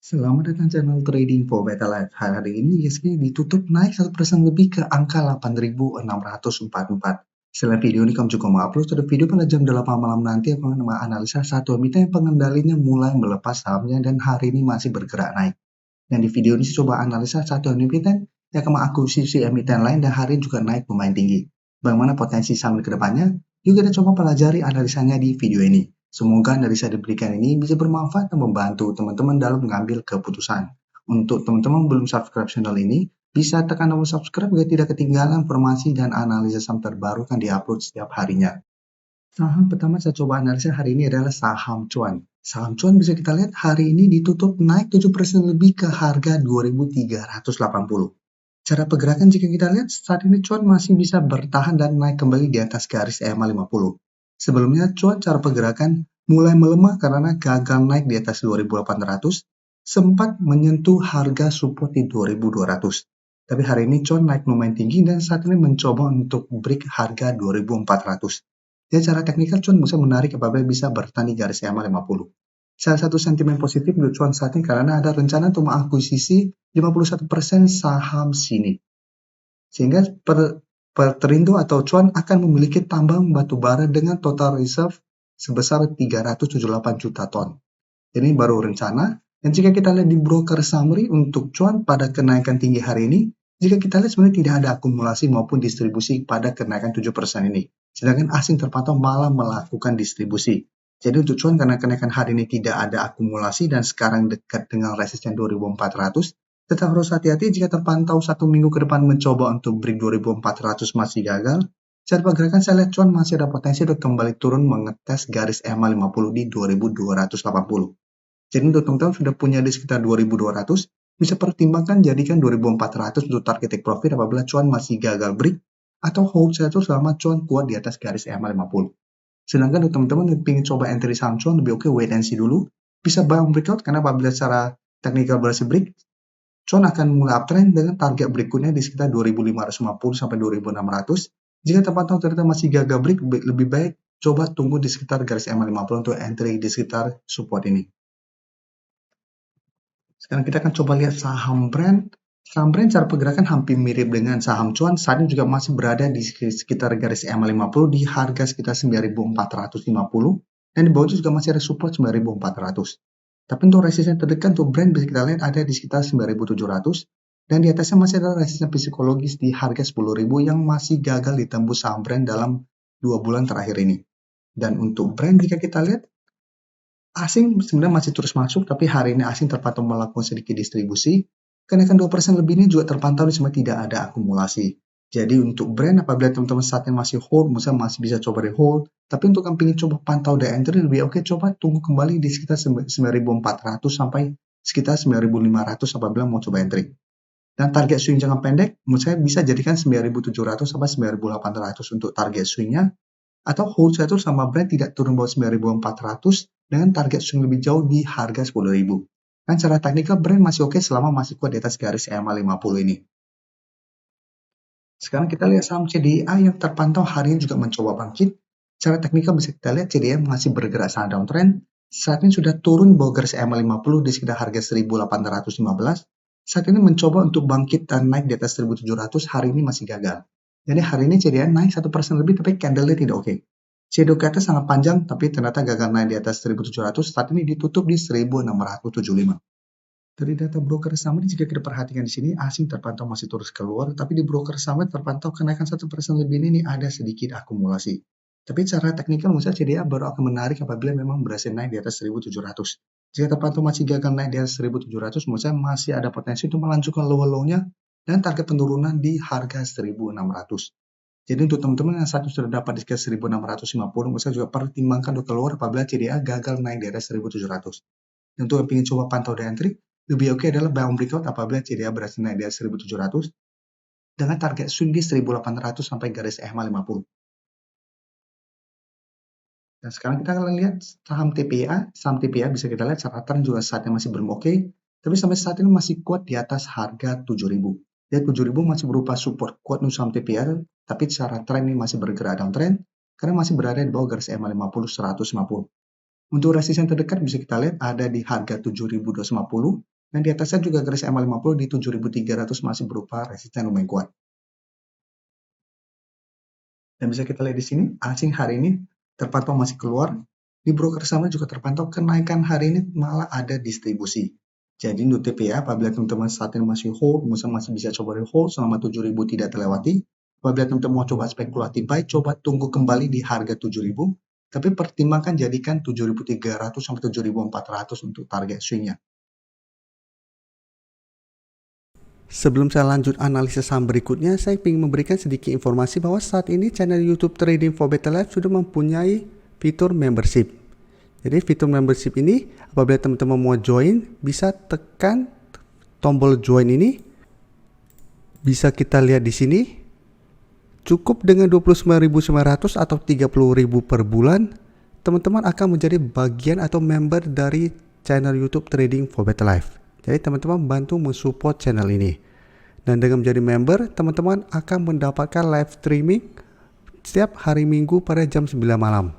Selamat datang channel Trading for Better Life. Hari ini ISG ditutup naik 1% lebih ke angka 8.644. Setelah video ini kamu juga mau upload ada video pada jam 8 malam nanti akan menganalisa satu emiten yang pengendalinya mulai melepas sahamnya dan hari ini masih bergerak naik. Dan di video ini saya coba analisa satu emiten yang akan mengakuisisi emiten lain dan hari ini juga naik lumayan tinggi. Bagaimana potensi saham ke depannya? Juga kita coba pelajari analisanya di video ini. Semoga analisa diberikan ini bisa bermanfaat dan membantu teman-teman dalam mengambil keputusan. Untuk teman-teman belum subscribe channel ini, bisa tekan tombol subscribe agar tidak ketinggalan informasi dan analisa saham terbaru yang diupload setiap harinya. Saham pertama saya coba analisa hari ini adalah saham cuan. Saham cuan bisa kita lihat hari ini ditutup naik 7% lebih ke harga 2.380. Cara pergerakan jika kita lihat saat ini cuan masih bisa bertahan dan naik kembali di atas garis EMA 50. Sebelumnya cuan cara pergerakan mulai melemah karena gagal naik di atas 2.800, sempat menyentuh harga support di 2.200. Tapi hari ini cuan naik lumayan tinggi dan saat ini mencoba untuk break harga 2.400. Ya, cara teknikal cuan bisa menarik apabila bisa bertahan di garis EMA 50. Salah satu sentimen positif untuk cuan saat ini karena ada rencana untuk mengakuisisi 51% saham sini. Sehingga Perindo atau cuan akan memiliki tambang batu bara dengan total reserve sebesar 378 juta ton. Ini baru rencana. Dan jika kita lihat di broker summary untuk cuan pada kenaikan tinggi hari ini, jika kita lihat sebenarnya tidak ada akumulasi maupun distribusi pada kenaikan 7% ini. Sedangkan asing terpantau malah melakukan distribusi. Jadi untuk cuan karena kenaikan hari ini tidak ada akumulasi dan sekarang dekat dengan resisten 2400, tetap harus hati-hati jika terpantau satu minggu ke depan mencoba untuk break 2400 masih gagal. Cara pergerakan saya lihat cuan masih ada potensi untuk kembali turun mengetes garis EMA 50 di 2280. Jadi untuk teman-teman sudah punya di sekitar 2200, bisa pertimbangkan jadikan 2400 untuk target take profit apabila cuan masih gagal break atau hold saja selama cuan kuat di atas garis EMA 50. Sedangkan untuk teman-teman yang ingin coba entry saham cuan lebih oke wait and see dulu. Bisa buy on breakout karena apabila secara technical berhasil break, cuan akan mulai uptrend dengan target berikutnya di sekitar 2550 sampai 2600. Jika terpantau ternyata masih gagal break, lebih baik coba tunggu di sekitar garis EMA 50 untuk entry di sekitar support ini. Sekarang kita akan coba lihat saham brand. Saham brand cara pergerakan hampir mirip dengan saham cuan. Saat ini juga masih berada di sekitar garis EMA 50 di harga sekitar 9.450 dan di bawah itu juga masih ada support 9.400. Tapi untuk resisten terdekat untuk brand bisa kita lihat ada di sekitar 9.700 dan di atasnya masih ada resisten psikologis di harga 10.000 yang masih gagal ditembus saham brand dalam 2 bulan terakhir ini. Dan untuk brand jika kita lihat asing sebenarnya masih terus masuk, tapi hari ini asing terpantau melakukan sedikit distribusi. Kenaikan 2% lebih ini juga terpantau sebenarnya tidak ada akumulasi. Jadi untuk brand apabila teman-teman saat ini masih hold, misalnya masih bisa coba di hold. Tapi untuk yang ingin coba pantau dan entry lebih oke coba tunggu kembali di sekitar 9.400 sampai sekitar 9.500 apabila mau coba entry. Dan target swing jangka pendek, menurut saya bisa jadikan 9.700 sampai 9.800 untuk target swingnya. Atau hold saja sama brand tidak turun bawah 9.400 dengan target swing lebih jauh di harga 10.000. Dan secara teknikal brand masih oke selama masih kuat di atas garis EMA 50 ini. Sekarang kita lihat saham CDA yang terpantau hari ini juga mencoba bangkit. Secara teknikal bisa kita lihat CDA masih bergerak sangat downtrend. Saat ini sudah turun bawah garis EMA 50 di sekitar harga 1.815. Saat ini mencoba untuk bangkit dan naik di atas 1.700, hari ini masih gagal. Jadi hari ini CDA naik 1% lebih tapi candle-nya tidak oke. Shadow ke atas sangat panjang tapi ternyata gagal naik di atas 1.700, saat ini ditutup di 1.675. Dari data broker summary jika kita perhatikan di sini asing terpantau masih terus keluar, tapi di broker summary terpantau kenaikan 1% lebih ini adalah sedikit akumulasi. Tapi secara teknikal menurut saya CDA baru akan menarik apabila memang berhasil naik di atas 1.700. Jika terpantau masih gagal naik di atas 1.700, menurut saya masih ada potensi untuk melanjutkan low-low-nya dan target penurunan di harga 1.600. Jadi untuk teman-teman yang satu sudah dapat di sekitar 1.650, menurut saya juga pertimbangkan untuk keluar apabila CDA gagal naik di atas 1.700. Dan untuk yang ingin coba pantau di entry, lebih oke adalah buy on breakout apabila CDA berhasil naik di atas 1.700 dengan target swing di 1.800 sampai garis EMA 50. Dan sekarang kita akan lihat saham TPA. Saham TPA bisa kita lihat catatan juga saatnya masih belum oke, tapi sampai saat ini masih kuat di atas harga 7.000. Dan 7.000 masih berupa support kuat untuk saham TPA, tapi secara tren ini masih bergerak downtrend karena masih berada di bawah garis EMA 50 150. Untuk resisten terdekat bisa kita lihat ada di harga 7.250 Dan di atasnya juga garis EMA 50 di 7.300 masih berupa resisten lumayan kuat. Dan bisa kita lihat di sini, asing hari ini terpantau masih keluar. Di broker sama juga terpantau kenaikan hari ini malah ada distribusi. Jadi untuk TPA, apabila teman-teman saat ini masih hold, masih bisa coba di hold selama 7.000 tidak terlewati. Apabila teman-teman mau coba spekulatif buy, coba tunggu kembali di harga 7.000. Tapi pertimbangkan jadikan 7.300 sampai 7.400 untuk target swingnya. Sebelum saya lanjut analisis saham berikutnya, saya ingin memberikan sedikit informasi bahwa saat ini channel YouTube Trading for Better Life sudah mempunyai fitur membership. Jadi fitur membership ini, apabila teman-teman mau join, bisa tekan tombol join ini. Bisa kita lihat di sini, cukup dengan 29.900 atau 30.000 per bulan, teman-teman akan menjadi bagian atau member dari channel YouTube Trading for Better Life. Jadi teman-teman bantu mensupport channel ini. Dan dengan menjadi member, teman-teman akan mendapatkan live streaming setiap hari Minggu pada jam 9 malam.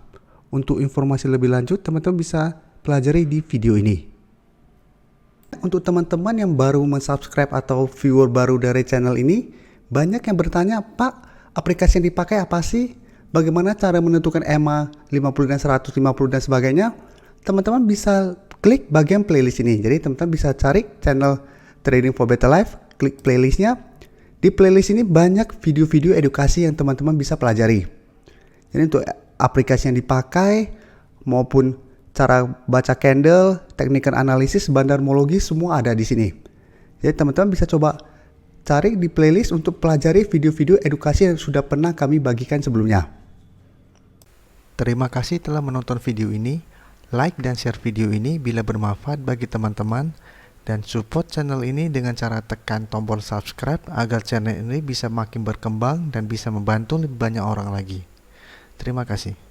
Untuk informasi lebih lanjut, teman-teman bisa pelajari di video ini. Untuk teman-teman yang baru mensubscribe atau viewer baru dari channel ini, banyak yang bertanya, Pak, aplikasi yang dipakai apa sih? Bagaimana cara menentukan EMA 50 dan 150 dan sebagainya? Teman-teman bisa klik bagian playlist ini. Jadi teman-teman bisa cari channel Trading for Better Life, klik playlistnya. Di playlist ini banyak video-video edukasi yang teman-teman bisa pelajari. Jadi untuk aplikasi yang dipakai maupun cara baca candle, teknikal analisis, bandarmologi semua ada di sini. Jadi teman-teman bisa coba cari di playlist untuk pelajari video-video edukasi yang sudah pernah kami bagikan sebelumnya. Terima kasih telah menonton video ini. Like dan share video ini bila bermanfaat bagi teman-teman, dan support channel ini dengan cara tekan tombol subscribe agar channel ini bisa makin berkembang dan bisa membantu lebih banyak orang lagi. Terima kasih.